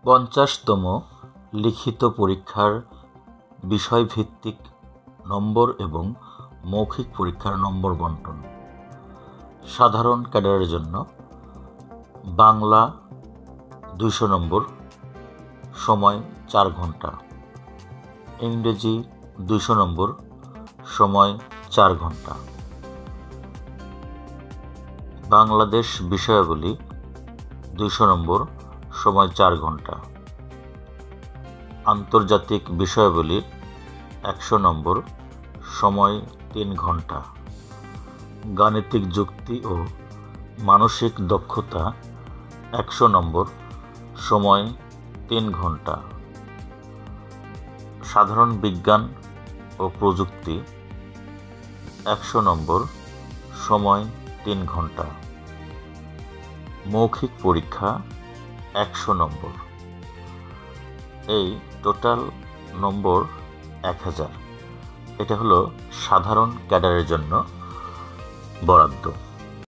50তম লিখিত পরীক্ষার বিষয়ভিত্তিক নম্বর এবং মৌখিক পরীক্ষার নম্বর বণ্টন। সাধারণ ক্যাডারের জন্য বাংলা 200 নম্বর, সময় 4 ঘন্টা। ইংরেজি 200 নম্বর, সময় 4 ঘন্টা। বাংলাদেশ বিষয়াবলী 200 নম্বর, সময় 4 ঘন্টা। আন্তর্জাতিক বিষয়াবলী 100 নম্বর, সময় 3 ঘন্টা। গাণিতিক যুক্তি ও মানসিক দক্ষতা 100 নম্বর, সময় 3 ঘন্টা। সাধারণ বিজ্ঞান ও প্রযুক্তি 100 নম্বর, সময় 3 ঘন্টা। মৌখিক পরীক্ষা 100 নম্বর। এই টোটাল নম্বর 1000। এটা হলো সাধারণ ক্যাডারের জন্য বরাদ্দ।